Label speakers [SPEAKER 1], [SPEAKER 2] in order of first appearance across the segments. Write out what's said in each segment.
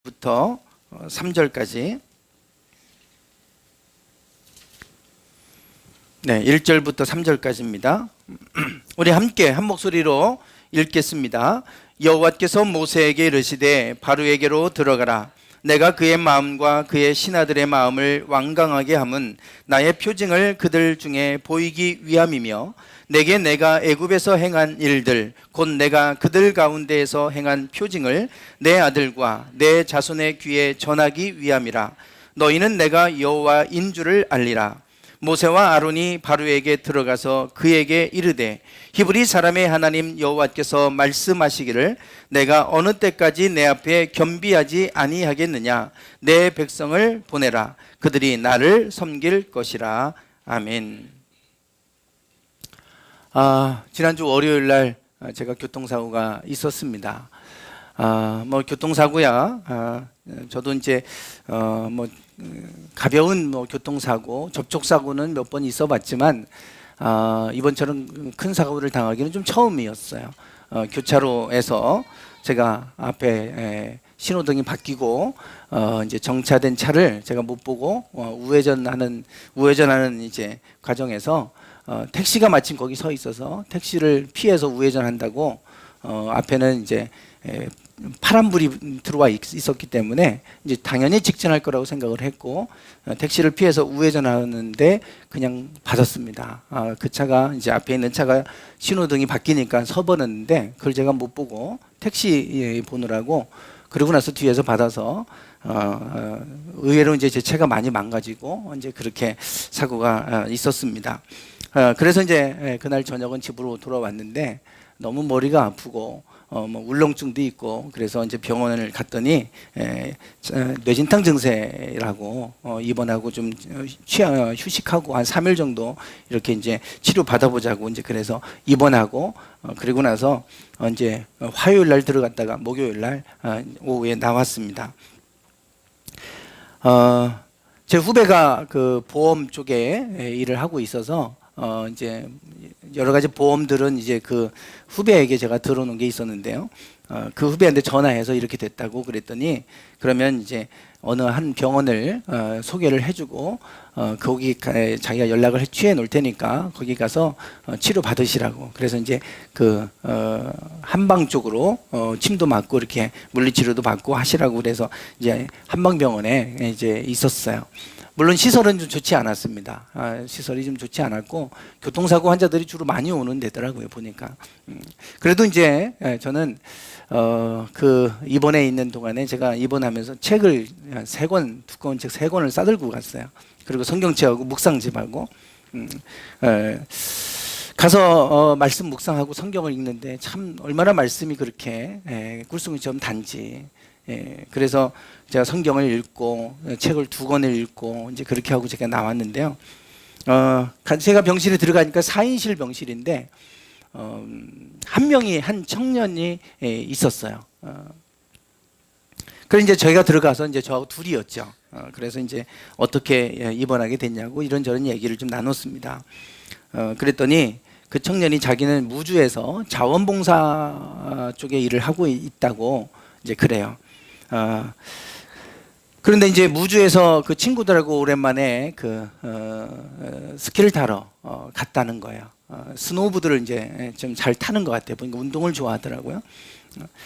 [SPEAKER 1] 1절부터 3절까지. 네, 1절부터 3절까지입니다. 우리 함께 한 목소리로 읽겠습니다. 여호와께서 모세에게 이르시되 바로에게로 들어가라. 내가 그의 마음과 그의 신하들의 마음을 완강하게 함은 나의 표징을 그들 중에 보이기 위함이며 내게 내가 애굽에서 행한 일들 곧 내가 그들 가운데에서 행한 표징을 내 아들과 내 자손의 귀에 전하기 위함이라. 너희는 내가 여호와인 줄을 알리라. 모세와 아론이 바로에게 들어가서 그에게 이르되 히브리 사람의 하나님 여호와께서 말씀하시기를 내가 어느 때까지 내 앞에 겸비하지 아니하겠느냐. 내 백성을 보내라. 그들이 나를 섬길 것이라. 아멘. 지난주 월요일 날 제가 교통사고가 있었습니다. 교통사고야. 저도 이제 가벼운 교통사고, 접촉사고는 몇 번 있어봤지만 이번처럼 큰 사고를 당하기는 좀 처음이었어요. 교차로에서 제가 앞에 신호등이 바뀌고 이제 정차된 차를 제가 못 보고 우회전하는 이제 과정에서 택시가 마침 거기 서 있어서 택시를 피해서 우회전한다고 앞에는 이제 파란불이 들어와 있었기 때문에 이제 당연히 직진할 거라고 생각을 했고 택시를 피해서 우회전하는데 그냥 받았습니다. 그 차가 이제 앞에 있는 차가 신호등이 바뀌니까 서버렸는데 그걸 제가 못 보고 택시 보느라고 그러고 나서 뒤에서 받아서 의외로 이제 제 차가 많이 망가지고 이제 그렇게 사고가 있었습니다. 그래서 이제 그날 저녁은 집으로 돌아왔는데 너무 머리가 아프고 울렁증도 있고 그래서 이제 병원을 갔더니 뇌진탕 증세라고 입원하고 좀 휴식하고 한 3일 정도 이렇게 이제 치료 받아보자고 이제 그래서 입원하고 그리고 나서 이제 화요일 날 들어갔다가 목요일 날 오후에 나왔습니다. 제 후배가 그 보험 쪽에 일을 하고 있어서 이제 여러 가지 보험들은 이제 그 후배에게 제가 들어놓은 게 있었는데요. 그 후배한테 전화해서 이렇게 됐다고 그랬더니 그러면 이제 어느 한 병원을 소개를 해주고 거기 자기가 연락을 취해 놓을 테니까 거기 가서 치료 받으시라고. 그래서 이제 그 한방 쪽으로 침도 맞고 이렇게 물리치료도 받고 하시라고 그래서 이제 한방병원에 이제 있었어요. 물론 시설은 좀 좋지 않았습니다. 시설이 좀 좋지 않았고 교통사고 환자들이 주로 많이 오는 데더라고요 보니까. 그래도 이제 저는 그 입원해 있는 동안에 제가 입원하면서 책을 3권 두꺼운 책 3권을 싸들고 갔어요. 그리고 성경책하고 묵상집하고 가서 말씀 묵상하고 성경을 읽는데 참 얼마나 말씀이 그렇게 꿀송이 좀 단지. 그래서 제가 성경을 읽고 책을 2권을 읽고 이제 그렇게 하고 제가 나왔는데요. 제가 병실에 들어가니까 4인실 병실인데 한 명이 한 청년이 있었어요. 그래서 이제 저희가 들어가서 이제 저하고 둘이었죠. 그래서 이제 어떻게 입원하게 됐냐고 이런저런 얘기를 좀 나눴습니다. 그랬더니 그 청년이 자기는 무주에서 자원봉사 쪽에 일을 하고 있다고 이제 그래요. 그런데 이제 무주에서 그 친구들하고 오랜만에 그 스키를 타러 갔다는 거예요. 스노우보드를 이제 좀 잘 타는 것 같아요. 보니까 운동을 좋아하더라고요.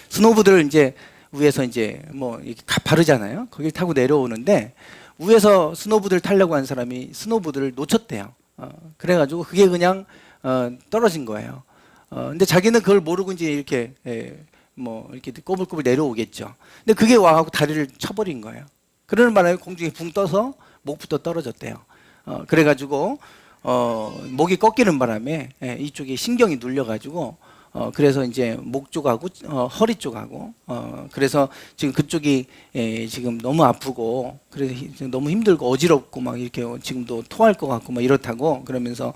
[SPEAKER 1] 스노우보드를 이제 위에서 이제 뭐 이렇게 가파르잖아요. 거기를 타고 내려오는데 위에서 스노우보드를 타려고 한 사람이 스노우보드를 놓쳤대요. 그래가지고 그게 그냥 떨어진 거예요. 근데 자기는 그걸 모르고 이제 이렇게 뭐 이렇게 꼬불꼬불 내려오겠죠. 근데 그게 와갖고 다리를 쳐버린 거예요. 그러는 바람에 공중에 붕 떠서 목부터 떨어졌대요. 그래가지고 목이 꺾이는 바람에 이쪽에 신경이 눌려가지고 그래서 이제 목 쪽하고 허리 쪽하고 그래서 지금 그쪽이 지금 너무 아프고 그래서 너무 힘들고 어지럽고 막 이렇게 지금도 토할 것 같고 막 이렇다고 그러면서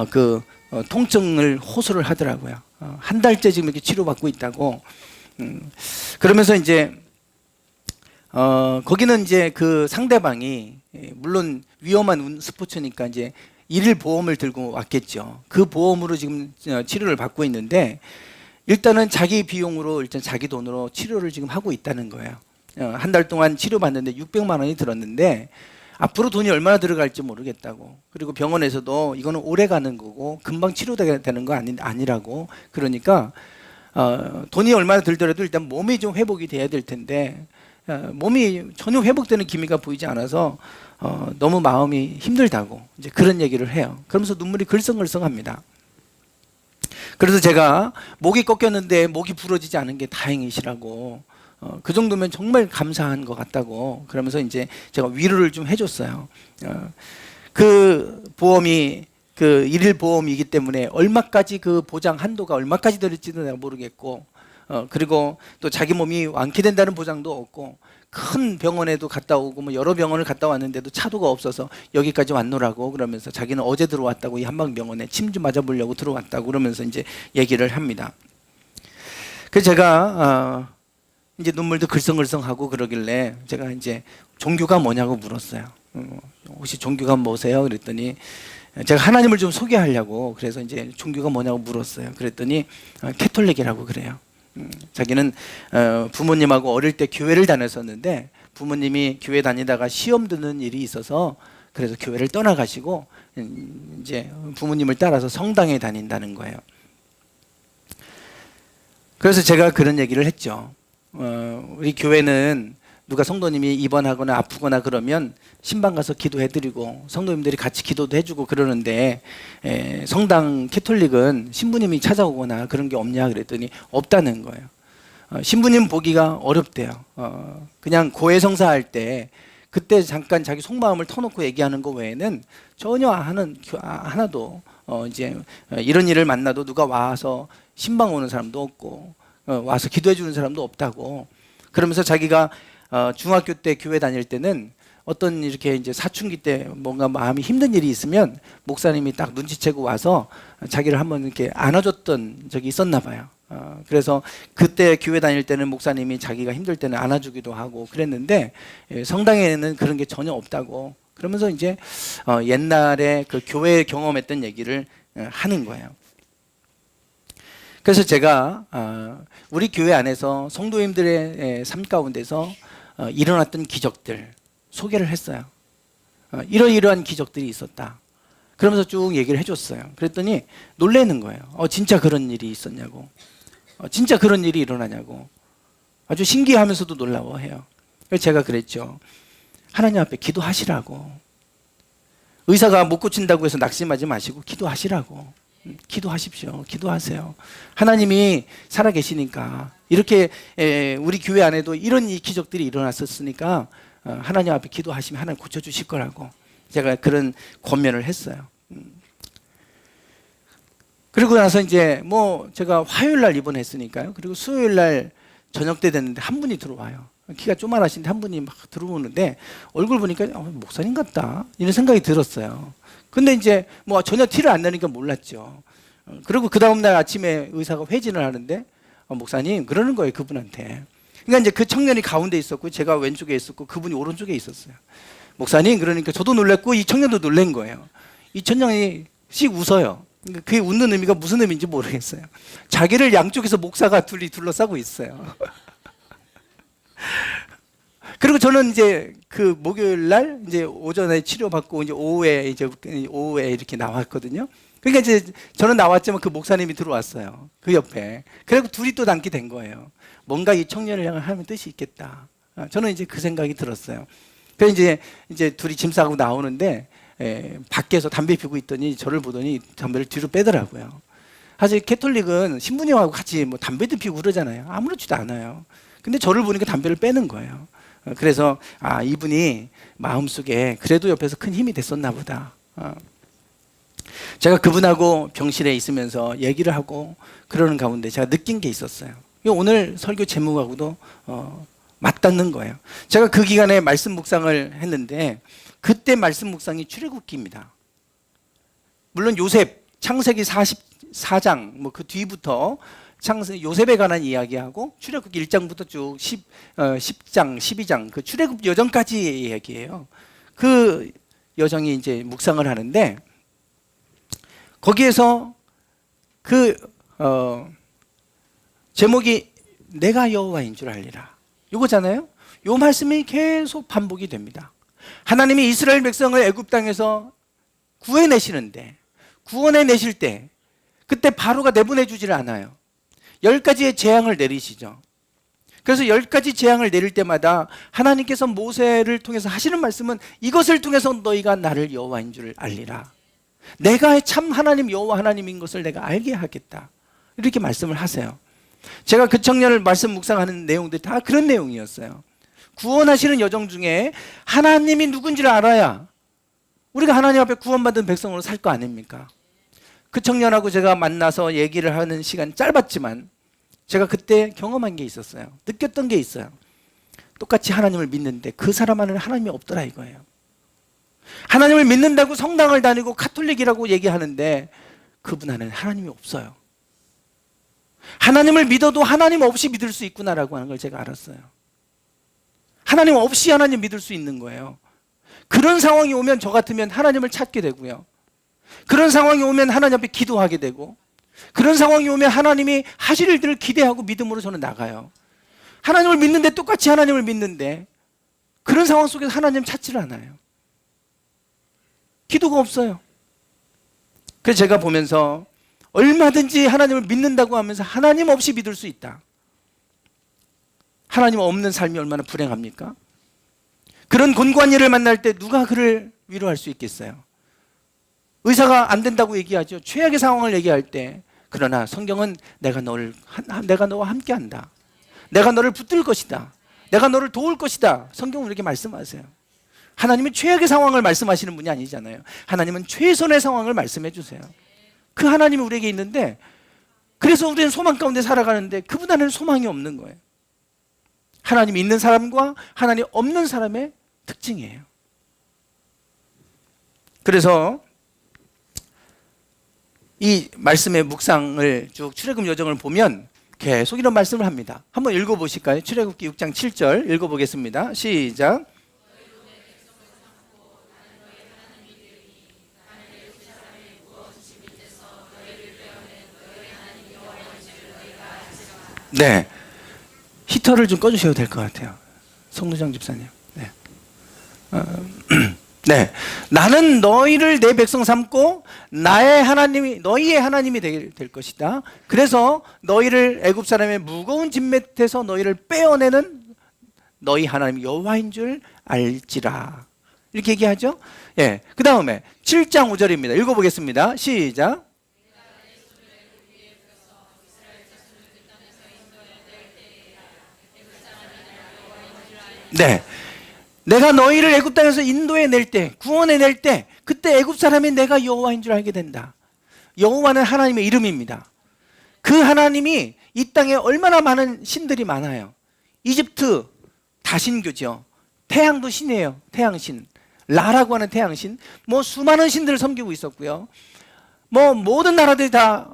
[SPEAKER 1] 그 통증을 호소를 하더라고요. 한 달째 지금 이렇게 치료받고 있다고. 그러면서 이제 거기는 이제 그 상대방이 물론 위험한 스포츠니까 이제 일일 보험을 들고 왔겠죠. 그 보험으로 지금 치료를 받고 있는데 일단은 자기 비용으로 일단 자기 돈으로 치료를 지금 하고 있다는 거예요. 한 달 동안 치료받는데 600만 원이 들었는데 앞으로 돈이 얼마나 들어갈지 모르겠다고. 그리고 병원에서도 이거는 오래 가는 거고 금방 치료되는 거 아니라고. 그러니까 돈이 얼마나 들더라도 일단 몸이 좀 회복이 돼야 될 텐데 몸이 전혀 회복되는 기미가 보이지 않아서 너무 마음이 힘들다고 이제 그런 얘기를 해요. 그러면서 눈물이 글썽글썽합니다. 그래서 제가 목이 꺾였는데 목이 부러지지 않은 게 다행이시라고 그 정도면 정말 감사한 것 같다고 그러면서 이제 제가 위로를 좀 해줬어요. 그 보험이 그 일일 보험이기 때문에 얼마까지 그 보장 한도가 얼마까지 될지도 내가 모르겠고 그리고 또 자기 몸이 완쾌된다는 보장도 없고 큰 병원에도 갔다 오고 뭐 여러 병원을 갔다 왔는데도 차도가 없어서 여기까지 왔노라고 그러면서 자기는 어제 들어왔다고 이 한방병원에 침 좀 맞아보려고 들어왔다고 그러면서 이제 얘기를 합니다. 그래서 제가 이제 눈물도 글썽글썽하고 그러길래 제가 이제 종교가 뭐냐고 물었어요. 혹시 종교가 뭐세요? 그랬더니 제가 하나님을 좀 소개하려고 그래서 이제 종교가 뭐냐고 물었어요. 그랬더니 캐톨릭이라고 그래요. 자기는 부모님하고 어릴 때 교회를 다녔었는데 부모님이 교회 다니다가 시험 드는 일이 있어서 그래서 교회를 떠나가시고 이제 부모님을 따라서 성당에 다닌다는 거예요. 그래서 제가 그런 얘기를 했죠. 우리 교회는 누가 성도님이 입원하거나 아프거나 그러면 신방 가서 기도해드리고 성도님들이 같이 기도도 해주고 그러는데 성당 캐톨릭은 신부님이 찾아오거나 그런 게 없냐 그랬더니 없다는 거예요. 신부님 보기가 어렵대요. 그냥 고해성사할 때 그때 잠깐 자기 속마음을 터놓고 얘기하는 거 외에는 전혀 하나도 이제 이런 일을 만나도 누가 와서 신방 오는 사람도 없고 와서 기도해 주는 사람도 없다고. 그러면서 자기가 중학교 때 교회 다닐 때는 어떤 이렇게 이제 사춘기 때 뭔가 마음이 힘든 일이 있으면 목사님이 딱 눈치채고 와서 자기를 한번 이렇게 안아줬던 적이 있었나 봐요. 그래서 그때 교회 다닐 때는 목사님이 자기가 힘들 때는 안아주기도 하고 그랬는데 성당에는 그런 게 전혀 없다고. 그러면서 이제 옛날에 그 교회 경험했던 얘기를 하는 거예요. 그래서 제가 우리 교회 안에서 성도님들의 삶 가운데서 일어났던 기적들 소개를 했어요. 이러이러한 기적들이 있었다. 그러면서 쭉 얘기를 해줬어요. 그랬더니 놀라는 거예요. 진짜 그런 일이 있었냐고. 진짜 그런 일이 일어나냐고. 아주 신기하면서도 놀라워해요. 그래서 제가 그랬죠. 하나님 앞에 기도하시라고. 의사가 못 고친다고 해서 낙심하지 마시고 기도하시라고. 기도하십시오. 기도하세요. 하나님이 살아계시니까 이렇게 우리 교회 안에도 이런 기적들이 일어났었으니까 하나님 앞에 기도하시면 하나님 고쳐주실 거라고 제가 그런 권면을 했어요. 그리고 나서 이제 뭐 제가 화요일 날 입원했으니까요. 그리고 수요일 날 저녁 때 됐는데 한 분이 들어와요. 키가 조만하신데 한 분이 막 들어오는데 얼굴 보니까 목사님 같다 이런 생각이 들었어요. 근데 이제 뭐 전혀 티를 안 내니까 몰랐죠. 그리고 그 다음날 아침에 의사가 회진을 하는데 목사님 그러는 거예요 그분한테. 그러니까 이제 그 청년이 가운데 있었고 제가 왼쪽에 있었고 그분이 오른쪽에 있었어요. 목사님 그러니까 저도 놀랐고 이 청년도 놀란 거예요. 이 청년이 씩 웃어요. 그게 웃는 의미가 무슨 의미인지 모르겠어요. 자기를 양쪽에서 목사가 둘이 둘러싸고 있어요. 그리고 저는 이제 그 목요일 날 이제 오전에 치료받고 이제 오후에 이렇게 나왔거든요. 그러니까 이제 저는 나왔지만 그 목사님이 들어왔어요. 그 옆에. 그리고 둘이 또 남게 된 거예요. 뭔가 이 청년을 향한 하나님의 뜻이 있겠다. 저는 이제 그 생각이 들었어요. 그래서 이제 둘이 짐 싸고 나오는데 밖에서 담배 피우고 있더니 저를 보더니 담배를 뒤로 빼더라고요. 사실 캐톨릭은 신부님하고 같이 뭐 담배도 피우고 그러잖아요. 아무렇지도 않아요. 근데 저를 보니까 담배를 빼는 거예요. 그래서 이분이 마음속에 그래도 옆에서 큰 힘이 됐었나 보다. 제가 그분하고 병실에 있으면서 얘기를 하고 그러는 가운데 제가 느낀 게 있었어요. 오늘 설교 제목하고도 맞닿는 거예요. 제가 그 기간에 말씀 묵상을 했는데 그때 말씀 묵상이 출애굽기입니다. 물론 요셉 창세기 44장 뭐 그 뒤부터 요셉에 관한 이야기하고 출애굽기 1장부터 쭉 10장, 12장 그 출애굽 여정까지의 이야기예요. 그 여정이 이제 묵상을 하는데 거기에서 그 제목이 내가 여호와인 줄 알리라. 이거잖아요. 요 말씀이 계속 반복이 됩니다. 하나님이 이스라엘 백성을 애굽 땅에서 구해내시는데, 구원해내실 때 그때 바로가 내보내 주지를 않아요. 10가지의 재앙을 내리시죠. 그래서 10가지 재앙을 내릴 때마다 하나님께서 모세를 통해서 하시는 말씀은 이것을 통해서 너희가 나를 여호와인 줄 알리라. 내가 참 하나님 여호와 하나님인 것을 내가 알게 하겠다. 이렇게 말씀을 하세요. 제가 그 청년을 말씀 묵상하는 내용들이 다 그런 내용이었어요. 구원하시는 여정 중에 하나님이 누군지를 알아야 우리가 하나님 앞에 구원받은 백성으로 살 거 아닙니까? 그 청년하고 제가 만나서 얘기를 하는 시간 짧았지만 제가 그때 경험한 게 있었어요. 느꼈던 게 있어요. 똑같이 하나님을 믿는데 그 사람 안에는 하나님이 없더라 이거예요. 하나님을 믿는다고 성당을 다니고 카톨릭이라고 얘기하는데 그분 안에는 하나님이 없어요. 하나님을 믿어도 하나님 없이 믿을 수 있구나라고 하는 걸 제가 알았어요. 하나님 없이 하나님 믿을 수 있는 거예요. 그런 상황이 오면 저 같으면 하나님을 찾게 되고요. 그런 상황이 오면 하나님 앞에 기도하게 되고, 그런 상황이 오면 하나님이 하실 일들을 기대하고 믿음으로 저는 나가요. 하나님을 믿는데 똑같이 하나님을 믿는데 그런 상황 속에서 하나님 찾지를 않아요. 기도가 없어요. 그래서 제가 보면서 얼마든지 하나님을 믿는다고 하면서 하나님 없이 믿을 수 있다. 하나님 없는 삶이 얼마나 불행합니까? 그런 곤고한 일을 만날 때 누가 그를 위로할 수 있겠어요? 의사가 안 된다고 얘기하죠. 최악의 상황을 얘기할 때. 그러나 성경은 내가 너와 함께 한다. 내가 너를 붙들 것이다. 내가 너를 도울 것이다. 성경은 이렇게 말씀하세요. 하나님은 최악의 상황을 말씀하시는 분이 아니잖아요. 하나님은 최선의 상황을 말씀해 주세요. 그 하나님이 우리에게 있는데, 그래서 우리는 소망 가운데 살아가는데 그분 안에는 소망이 없는 거예요. 하나님이 있는 사람과 하나님 없는 사람의 특징이에요. 그래서 이 말씀의 묵상을 쭉 출애굽 여정을 보면 계속 이런 말씀을 합니다. 한번 읽어보실까요? 출애굽기 6장 7절 읽어보겠습니다. 시작. 네, 히터를 좀 꺼주셔도 될 것 같아요. 송도장 집사님. 네. 네, 나는 너희를 내 백성 삼고 나의 하나님이 너희의 하나님이 될 것이다. 그래서 너희를 애굽 사람의 무거운 짐맷에서 너희를 빼어내는 너희 하나님 여호와인 줄 알지라. 이렇게 얘기하죠. 예, 그 다음에 7장 5절입니다. 읽어보겠습니다. 시작. 네, 내가 너희를 애굽 땅에서 인도해 낼 때, 구원해 낼 때, 그때 애굽 사람이 내가 여호와인 줄 알게 된다. 여호와는 하나님의 이름입니다. 그 하나님이 이 땅에 얼마나 많은 신들이 많아요. 이집트 다신교죠. 태양도 신이에요. 태양신. 라라고 하는 태양신. 뭐 수많은 신들을 섬기고 있었고요. 뭐 모든 나라들이 다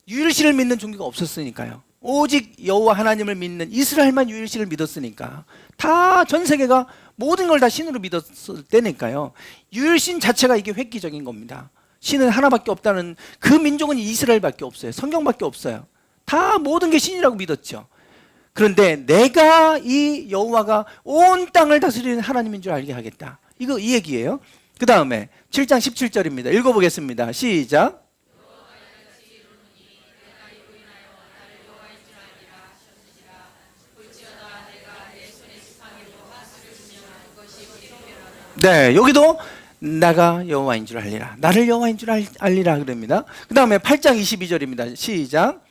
[SPEAKER 1] 유일신을 믿는 종교가 없었으니까요. 오직 여호와 하나님을 믿는 이스라엘만 유일신을 믿었으니까 다 전 세계가 모든 걸 다 신으로 믿었을 때니까요. 유일신 자체가 이게 획기적인 겁니다. 신은 하나밖에 없다는 그 민족은 이스라엘밖에 없어요. 성경밖에 없어요. 다 모든 게 신이라고 믿었죠. 그런데 내가 이 여호와가 온 땅을 다스리는 하나님인 줄 알게 하겠다. 이거 이 얘기예요. 그 다음에 7장 17절입니다. 읽어보겠습니다. 시작. 네, 여기도 나가 여호와인 줄 알리라. 나를 여호와인 줄 알리라 그럽니다. 그 다음에 8장 22절입니다. 시작.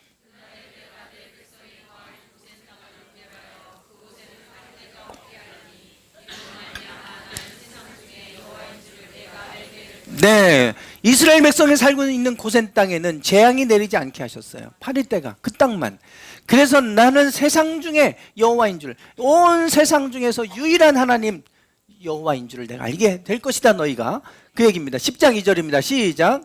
[SPEAKER 1] 네, 이스라엘 백성이 살고 있는 고센 땅에는 재앙이 내리지 않게 하셨어요. 8일 때가 그 땅만. 그래서 나는 세상 중에 여호와인 줄, 온 세상 중에서 유일한 하나님 여호와인 줄을 내가 알게 될 것이다 너희가. 그 얘기입니다. 10장 2절입니다. 시작.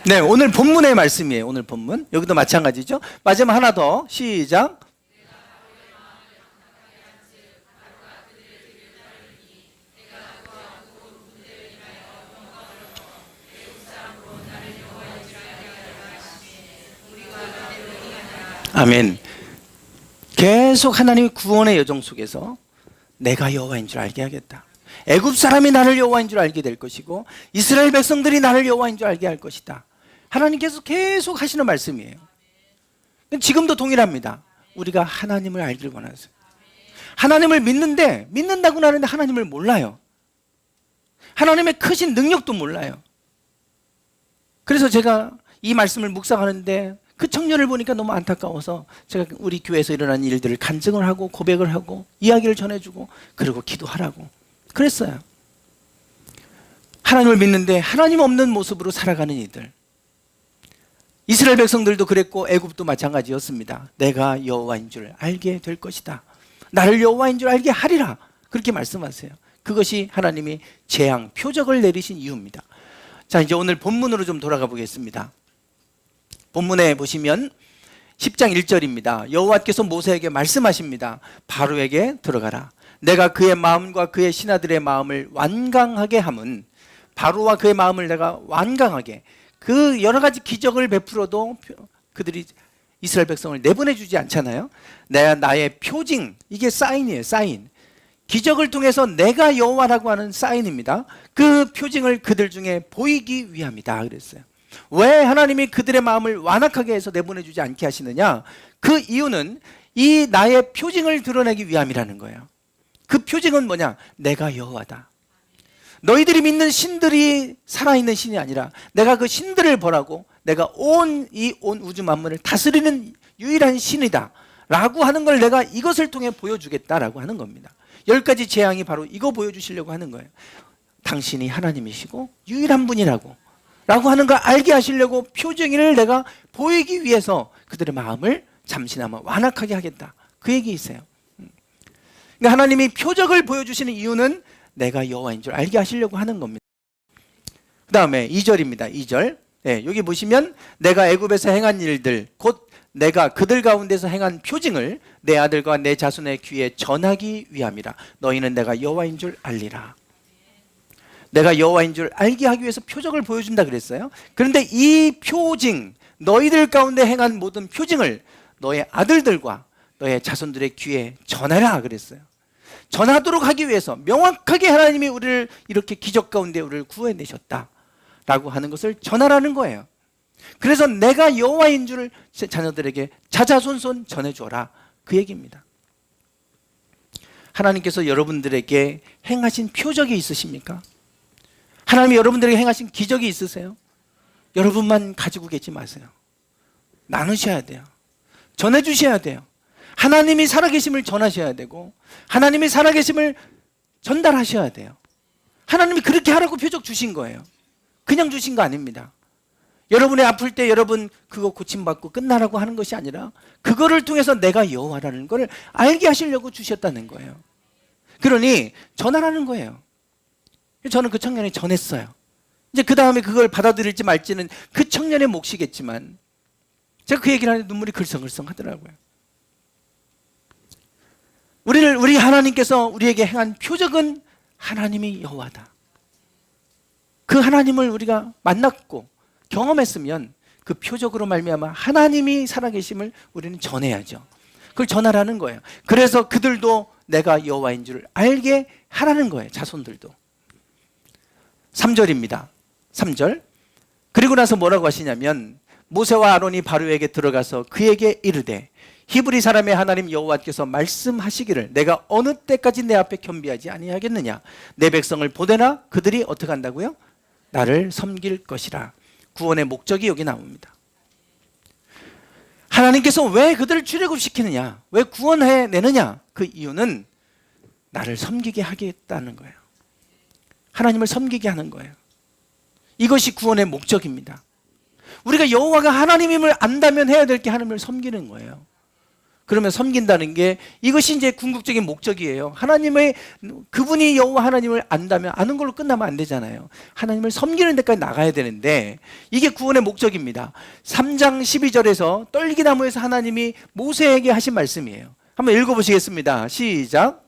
[SPEAKER 1] 네, 오늘 본문의 말씀이에요. 오늘 본문. 여기도 마찬가지죠. 마지막 하나 더. 시작. 아멘. 계속 하나님의 구원의 여정 속에서 내가 여호와인 줄 알게 하겠다. 애굽 사람이 나를 여호와인 줄 알게 될 것이고 이스라엘 백성들이 나를 여호와인 줄 알게 할 것이다. 하나님께서 계속 하시는 말씀이에요. 지금도 동일합니다. 우리가 하나님을 알길 원하세요. 하나님을 믿는데 믿는다고는 하는데 하나님을 몰라요. 하나님의 크신 능력도 몰라요. 그래서 제가 이 말씀을 묵상하는데 그 청년을 보니까 너무 안타까워서 제가 우리 교회에서 일어난 일들을 간증을 하고 고백을 하고 이야기를 전해주고 그리고 기도하라고 그랬어요. 하나님을 믿는데 하나님 없는 모습으로 살아가는 이들. 이스라엘 백성들도 그랬고 애굽도 마찬가지였습니다. 내가 여호와인 줄 알게 될 것이다. 나를 여호와인 줄 알게 하리라. 그렇게 말씀하세요. 그것이 하나님이 재앙, 표적을 내리신 이유입니다. 자, 이제 오늘 본문으로 좀 돌아가 보겠습니다. 본문에 보시면 10장 1절입니다. 여호와께서 모세에게 말씀하십니다. 바로에게 들어가라. 내가 그의 마음과 그의 신하들의 마음을 완강하게 함은, 바로와 그의 마음을 내가 완강하게, 그 여러 가지 기적을 베풀어도 그들이 이스라엘 백성을 내보내주지 않잖아요. 나의 표징, 이게 사인이에요. 사인. 기적을 통해서 내가 여호와라고 하는 사인입니다. 그 표징을 그들 중에 보이기 위함이다 그랬어요. 왜 하나님이 그들의 마음을 완악하게 해서 내보내주지 않게 하시느냐? 그 이유는 이 나의 표징을 드러내기 위함이라는 거예요. 그 표징은 뭐냐? 내가 여호와다. 너희들이 믿는 신들이 살아있는 신이 아니라 내가 그 신들을 벌하고 내가 온 우주 만물을 다스리는 유일한 신이다 라고 하는 걸 내가 이것을 통해 보여주겠다라고 하는 겁니다. 10가지 재앙이 바로 이거 보여주시려고 하는 거예요. 당신이 하나님이시고 유일한 분이라고 라고 하는 걸 알게 하시려고 표징을 내가 보이기 위해서 그들의 마음을 잠시나마 완악하게 하겠다. 그 얘기이세요. 그러니까 하나님이 표적을 보여주시는 이유는 내가 여호와인 줄 알게 하시려고 하는 겁니다. 그 다음에 2절입니다. 2절. 네, 여기 보시면 내가 애굽에서 행한 일들 곧 내가 그들 가운데서 행한 표징을 내 아들과 내 자손의 귀에 전하기 위함이라. 너희는 내가 여호와인 줄 알리라. 내가 여호와인 줄 알게 하기 위해서 표적을 보여준다 그랬어요. 그런데 이 표징, 너희들 가운데 행한 모든 표징을 너의 아들들과 너의 자손들의 귀에 전하라 그랬어요. 전하도록 하기 위해서 명확하게 하나님이 우리를 이렇게 기적 가운데 우리를 구해내셨다라고 하는 것을 전하라는 거예요. 그래서 내가 여호와인 줄 자녀들에게 자자손손 전해줘라 그 얘기입니다. 하나님께서 여러분들에게 행하신 표적이 있으십니까? 하나님이 여러분들에게 행하신 기적이 있으세요? 여러분만 가지고 계지 마세요. 나누셔야 돼요. 전해주셔야 돼요. 하나님이 살아계심을 전하셔야 되고 하나님이 살아계심을 전달하셔야 돼요. 하나님이 그렇게 하라고 표적 주신 거예요. 그냥 주신 거 아닙니다. 여러분이 아플 때 여러분 그거 고침받고 끝나라고 하는 것이 아니라 그거를 통해서 내가 여호와라는 걸 알게 하시려고 주셨다는 거예요. 그러니 전하라는 거예요. 저는 그 청년이 전했어요. 이제 그 다음에 그걸 받아들일지 말지는 그 청년의 몫이겠지만 제가 그 얘기를 하는데 눈물이 글썽글썽 하더라고요. 우리 하나님께서 우리에게 행한 표적은 하나님이 여호와다. 그 하나님을 우리가 만났고 경험했으면 그 표적으로 말미암아 하나님이 살아계심을 우리는 전해야죠. 그걸 전하라는 거예요. 그래서 그들도 내가 여호와인 줄 알게 하라는 거예요. 자손들도. 3절입니다. 3절. 그리고 나서 뭐라고 하시냐면 모세와 아론이 바로에게 들어가서 그에게 이르되 히브리 사람의 하나님 여호와께서 말씀하시기를 내가 어느 때까지 내 앞에 겸비하지 아니하겠느냐. 내 백성을 보내나 그들이 어떻게 한다고요? 나를 섬길 것이라. 구원의 목적이 여기 나옵니다. 하나님께서 왜 그들을 출애굽시키느냐, 왜 구원해내느냐, 그 이유는 나를 섬기게 하겠다는 거예요. 하나님을 섬기게 하는 거예요. 이것이 구원의 목적입니다. 우리가 여호와가 하나님임을 안다면 해야 될 게 하나님을 섬기는 거예요. 그러면 섬긴다는 게 이것이 이제 궁극적인 목적이에요. 하나님의 그분이 여호와 하나님을 안다면 아는 걸로 끝나면 안 되잖아요. 하나님을 섬기는 데까지 나가야 되는데 이게 구원의 목적입니다. 3장 12절에서 떨기나무에서 하나님이 모세에게 하신 말씀이에요. 한번 읽어보시겠습니다. 시작.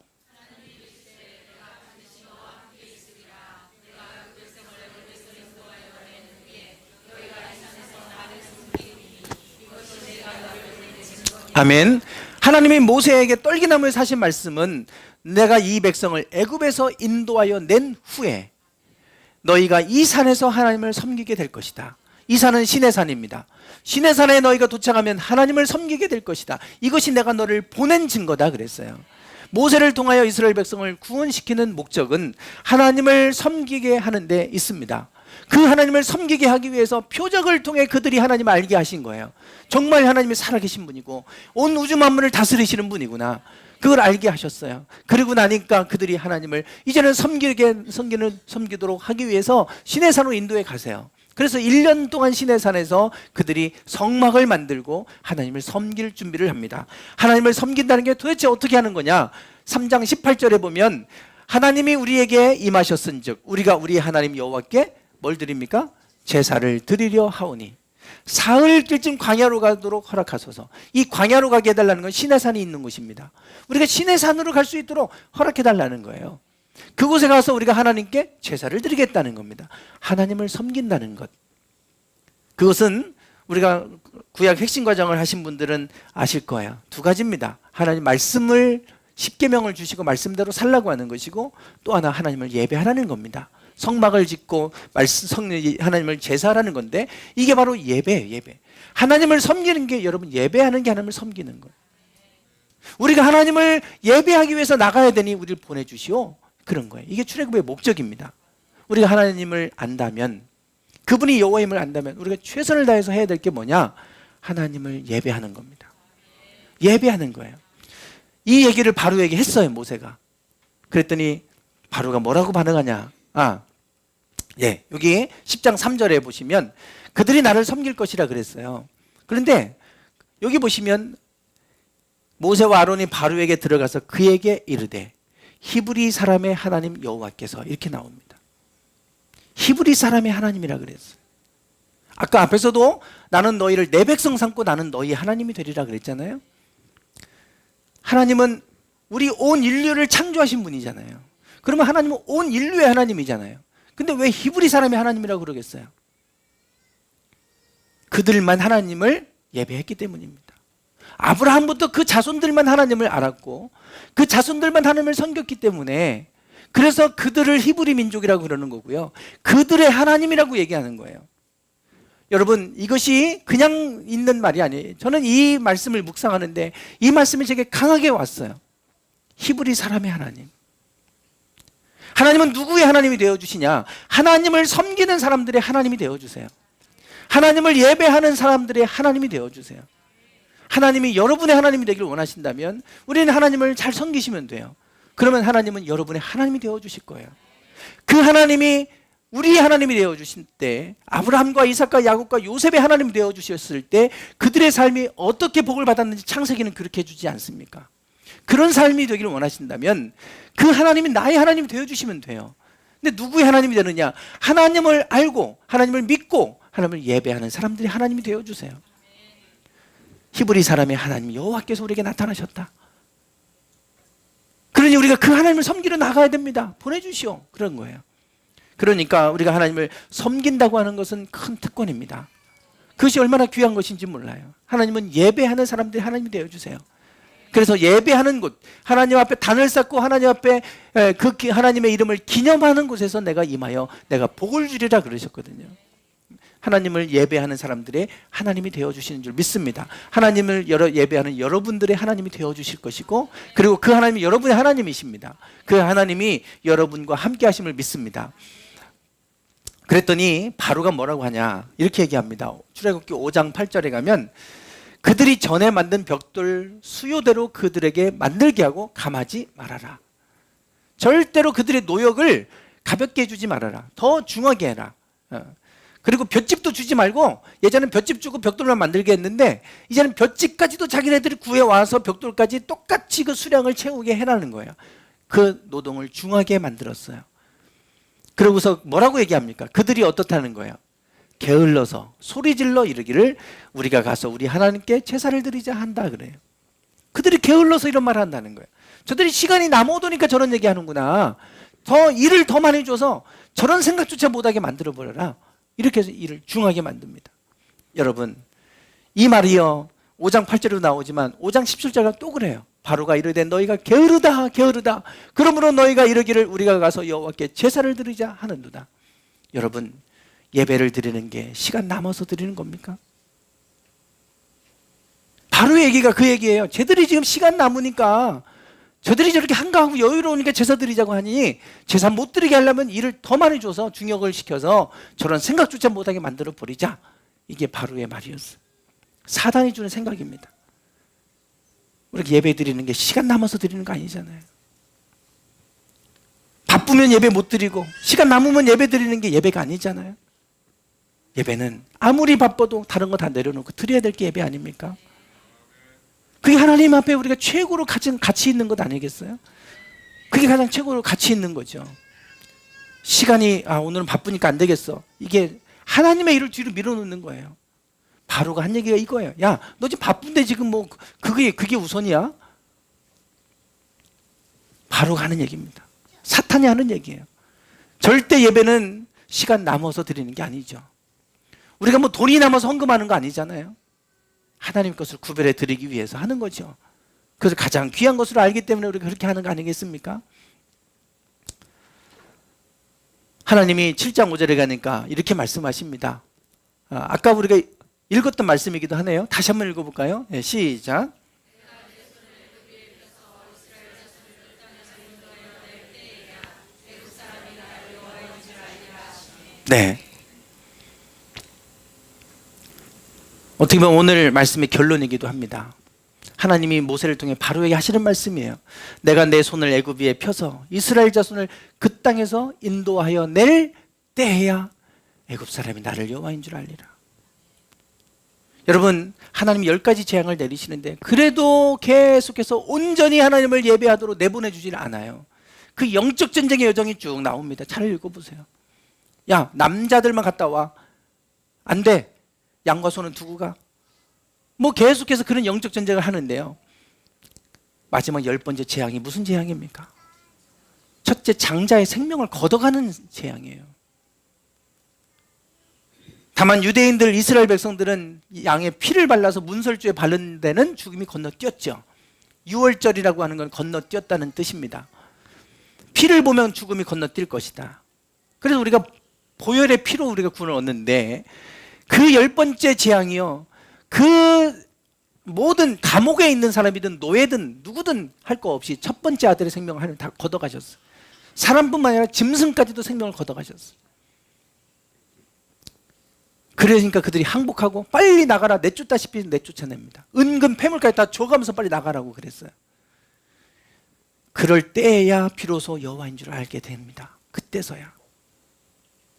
[SPEAKER 1] 아멘. 하나님이 모세에게 떨기나무에 사신 말씀은 내가 이 백성을 애굽에서 인도하여 낸 후에 너희가 이 산에서 하나님을 섬기게 될 것이다. 이 산은 신의 산입니다. 신의 산에 너희가 도착하면 하나님을 섬기게 될 것이다. 이것이 내가 너를 보낸 증거다 그랬어요. 모세를 통하여 이스라엘 백성을 구원시키는 목적은 하나님을 섬기게 하는 데 있습니다. 그 하나님을 섬기게 하기 위해서 표적을 통해 그들이 하나님을 알게 하신 거예요. 정말 하나님이 살아계신 분이고 온 우주 만물을 다스리시는 분이구나. 그걸 알게 하셨어요. 그리고 나니까 그들이 하나님을 이제는 섬기도록 하기 위해서 신의 산으로 인도해 가세요. 그래서 1년 동안 신의 산에서 그들이 성막을 만들고 하나님을 섬길 준비를 합니다. 하나님을 섬긴다는 게 도대체 어떻게 하는 거냐? 3장 18절에 보면 하나님이 우리에게 임하셨은즉 우리가 우리 하나님 여호와께 뭘 드립니까? 제사를 드리려 하오니 사흘쯤 광야로 가도록 허락하소서. 이 광야로 가게 해달라는 건 신의 산이 있는 곳입니다. 우리가 신의 산으로 갈 수 있도록 허락해달라는 거예요. 그곳에 가서 우리가 하나님께 제사를 드리겠다는 겁니다. 하나님을 섬긴다는 것. 그것은 우리가 구약 핵심 과정을 하신 분들은 아실 거예요. 두 가지입니다. 하나님 말씀을 십계명을 주시고 말씀대로 살라고 하는 것이고 또 하나 하나님을 예배하라는 겁니다. 성막을 짓고 하나님을 제사하라는 건데 이게 바로 예배예요. 예배. 하나님을 섬기는 게 여러분 예배하는 게 하나님을 섬기는 거예요. 우리가 하나님을 예배하기 위해서 나가야 되니 우리를 보내주시오. 그런 거예요. 이게 출애굽의 목적입니다. 우리가 하나님을 안다면 그분이 여호와임을 안다면 우리가 최선을 다해서 해야 될 게 뭐냐? 하나님을 예배하는 겁니다. 예배하는 거예요. 이 얘기를 바로에게 했어요. 모세가. 그랬더니 바로가 뭐라고 반응하냐? 여기 10장 3절에 보시면 그들이 나를 섬길 것이라 그랬어요. 그런데 여기 보시면 모세와 아론이 바로에게 들어가서 그에게 이르되 히브리 사람의 하나님 여호와께서 이렇게 나옵니다. 히브리 사람의 하나님이라 그랬어요. 아까 앞에서도 나는 너희를 내 백성 삼고 나는 너희 하나님이 되리라 그랬잖아요. 하나님은 우리 온 인류를 창조하신 분이잖아요. 그러면 하나님은 온 인류의 하나님이잖아요. 근데 왜 히브리 사람의 하나님이라고 그러겠어요? 그들만 하나님을 예배했기 때문입니다. 아브라함부터 그 자손들만 하나님을 알았고 그 자손들만 하나님을 섬겼기 때문에 그래서 그들을 히브리 민족이라고 그러는 거고요. 그들의 하나님이라고 얘기하는 거예요. 여러분 이것이 그냥 있는 말이 아니에요. 저는 이 말씀을 묵상하는데 이 말씀이 제게 강하게 왔어요. 히브리 사람의 하나님. 하나님은 누구의 하나님이 되어주시냐? 하나님을 섬기는 사람들의 하나님이 되어주세요. 하나님을 예배하는 사람들의 하나님이 되어주세요. 하나님이 여러분의 하나님이 되기를 원하신다면 우리는 하나님을 잘 섬기시면 돼요. 그러면 하나님은 여러분의 하나님이 되어주실 거예요. 그 하나님이 우리의 하나님이 되어주실 때 아브라함과 이삭과 야곱과 요셉의 하나님이 되어주셨을 때 그들의 삶이 어떻게 복을 받았는지 창세기는 그렇게 해주지 않습니까? 그런 삶이 되기를 원하신다면 그 하나님이 나의 하나님이 되어주시면 돼요. 근데 누구의 하나님이 되느냐? 하나님을 알고 하나님을 믿고 하나님을 예배하는 사람들이 하나님이 되어주세요. 히브리 사람의 하나님 여호와께서 우리에게 나타나셨다. 그러니 우리가 그 하나님을 섬기러 나가야 됩니다. 보내주시오. 그런 거예요. 그러니까 우리가 하나님을 섬긴다고 하는 것은 큰 특권입니다. 그것이 얼마나 귀한 것인지 몰라요. 하나님은 예배하는 사람들이 하나님이 되어주세요. 그래서 예배하는 곳, 하나님 앞에 단을 쌓고 하나님 앞에 그 하나님의 이름을 기념하는 곳에서 내가 임하여 내가 복을 주리라 그러셨거든요. 하나님을 예배하는 사람들의 하나님이 되어주시는 줄 믿습니다. 하나님을 예배하는 여러분들의 하나님이 되어주실 것이고 그리고 그 하나님이 여러분의 하나님이십니다. 그 하나님이 여러분과 함께 하심을 믿습니다. 그랬더니 바로가 뭐라고 하냐 이렇게 얘기합니다. 출애굽기 5장 8절에 가면 그들이 전에 만든 벽돌 수요대로 그들에게 만들게 하고 감하지 말아라. 절대로 그들의 노역을 가볍게 해주지 말아라. 더 중하게 해라. 그리고 볏짚도 주지 말고 예전엔 볏짚 주고 벽돌만 만들게 했는데 이제는 볏짚까지도 자기네들이 구해와서 벽돌까지 똑같이 그 수량을 채우게 해라는 거예요. 그 노동을 중하게 만들었어요. 그러고서 뭐라고 얘기합니까? 그들이 어떻다는 거예요? 게을러서 소리질러 이르기를 우리가 가서 우리 하나님께 제사를 드리자 한다 그래요. 그들이 게을러서 이런 말을 한다는 거예요. 저들이 시간이 남아오니까 저런 얘기하는구나. 더 일을 더 많이 줘서 저런 생각조차 못하게 만들어버려라. 이렇게 해서 일을 중하게 만듭니다. 여러분 이 말이요 5장 8절로 나오지만 5장 17절가 또 그래요. 바로가 이르되 너희가 게으르다 게으르다 그러므로 너희가 이르기를 우리가 가서 여호와께 제사를 드리자 하는도다. 여러분, 예배를 드리는 게 시간 남아서 드리는 겁니까? 바로의 얘기가 그 얘기예요. 쟤들이 지금 시간 남으니까, 저들이 저렇게 한가하고 여유로우니까 제사 드리자고 하니 제사 못 드리게 하려면 일을 더 많이 줘서 중역을 시켜서 저런 생각조차 못하게 만들어 버리자. 이게 바로의 말이었어요. 사단이 주는 생각입니다. 우리가 예배 드리는 게 시간 남아서 드리는 거 아니잖아요. 바쁘면 예배 못 드리고 시간 남으면 예배 드리는 게 예배가 아니잖아요. 예배는 아무리 바빠도 다른 거 다 내려놓고 드려야 될 게 예배 아닙니까? 그게 하나님 앞에 우리가 최고로 가치 있는 것 아니겠어요? 그게 가장 최고로 가치 있는 거죠. 시간이 오늘은 바쁘니까 안 되겠어. 이게 하나님의 일을 뒤로 밀어놓는 거예요. 바로가 한 얘기가 이거예요. 야, 너 지금 바쁜데 지금 뭐 그게 우선이야? 바로가 하는 얘기입니다. 사탄이 하는 얘기예요. 절대 예배는 시간 남아서 드리는 게 아니죠. 우리가 뭐 돈이 남아서 헌금하는 거 아니잖아요. 하나님 것을 구별해 드리기 위해서 하는 거죠. 그래서 가장 귀한 것으로 알기 때문에 우리가 그렇게 하는 거 아니겠습니까? 하나님이 7장 5절에 가니까 이렇게 말씀하십니다. 아까 우리가 읽었던 말씀이기도 하네요. 다시 한번 읽어볼까요? 네, 시작. 네. 어떻게 보면 오늘 말씀의 결론이기도 합니다. 하나님이 모세를 통해 바로에게 하시는 말씀이에요. 내가 내 손을 애굽 위에 펴서 이스라엘 자손을 그 땅에서 인도하여 낼 때에야 애굽 사람이 나를 여호와인 줄 알리라. 여러분, 하나님이 10가지 재앙을 내리시는데 그래도 계속해서 온전히 하나님을 예배하도록 내보내주질 않아요. 그 영적 전쟁의 여정이 쭉 나옵니다. 잘 읽어보세요. 야, 남자들만 갔다 와. 안 돼. 양과 소는 두고 가. 뭐 계속해서 그런 영적 전쟁을 하는데요. 마지막 10번째 재앙이 무슨 재앙입니까? 첫째, 장자의 생명을 걷어가는 재앙이에요. 다만 유대인들, 이스라엘 백성들은 양의 피를 발라서 문설주에 바른 데는 죽음이 건너뛰었죠. 유월절이라고 하는 건 건너뛰었다는 뜻입니다. 피를 보면 죽음이 건너뛸 것이다. 그래서 우리가 보혈의 피로 우리가 구원을 얻는데, 그 10번째 재앙이요, 그 모든 감옥에 있는 사람이든 노예든 누구든 할 거 없이 첫 번째 아들의 생명을 하나님 다 걷어가셨어요. 사람뿐만 아니라 짐승까지도 생명을 걷어가셨어요. 그러니까 그들이 항복하고 빨리 나가라 내쫓다시피 내쫓아냅니다. 은근 폐물까지 다 줘가면서 빨리 나가라고 그랬어요. 그럴 때야 비로소 여호와인 줄 알게 됩니다. 그때서야.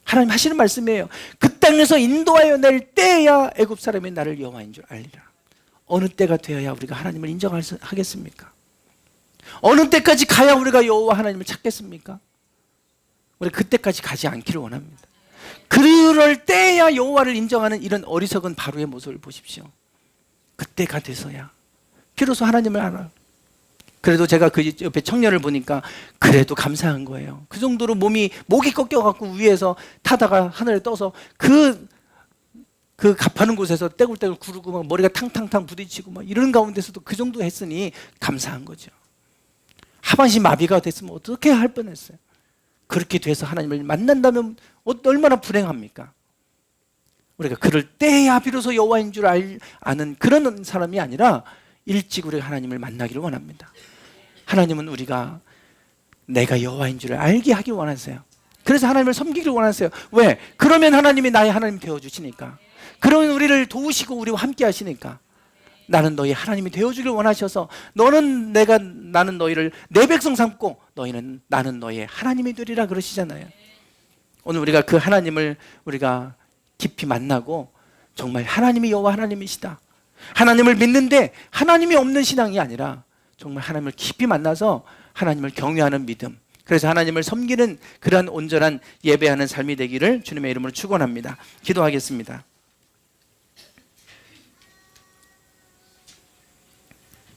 [SPEAKER 1] 하나님 하시는 말씀이에요. 그 땅에서 인도하여 낼 때야 애굽 사람이 나를 여호와인 줄 알리라. 어느 때가 되어야 우리가 하나님을 인정하겠습니까? 어느 때까지 가야 우리가 여호와 하나님을 찾겠습니까? 우리 그때까지 가지 않기를 원합니다. 그럴 때야 여호와를 인정하는 이런 어리석은 바로의 모습을 보십시오. 그때가 돼서야 비로소 하나님을 알아요. 그래도 제가 그 옆에 청년을 보니까 그래도 감사한 거예요. 그 정도로 목이 꺾여갖고 위에서 타다가 하늘에 떠서 그 가파른 곳에서 떼굴떼굴 구르고 막 머리가 탕탕탕 부딪히고 막 이런 가운데서도 그 정도 했으니 감사한 거죠. 하반신 마비가 됐으면 어떻게 할 뻔했어요. 그렇게 돼서 하나님을 만난다면 얼마나 불행합니까? 우리가 그럴 때야 비로소 여호와인 줄 아는 그런 사람이 아니라 일찍 우리가 하나님을 만나기를 원합니다. 하나님은 우리가 내가 여호와인 줄 알게 하기 원하세요. 그래서 하나님을 섬기기를 원하세요. 왜? 그러면 하나님이 나의 하나님 되어주시니까. 그러면 우리를 도우시고 우리와 함께 하시니까. 나는 너희 하나님이 되어주길 원하셔서 나는 너희를 내 백성 삼고 나는 너희의 하나님이 되리라 그러시잖아요. 오늘 우리가 그 하나님을 우리가 깊이 만나고 정말 하나님이 여호와 하나님이시다. 하나님을 믿는데 하나님이 없는 신앙이 아니라 정말 하나님을 깊이 만나서 하나님을 경외하는 믿음, 그래서 하나님을 섬기는 그러한 온전한 예배하는 삶이 되기를 주님의 이름으로 축원합니다. 기도하겠습니다.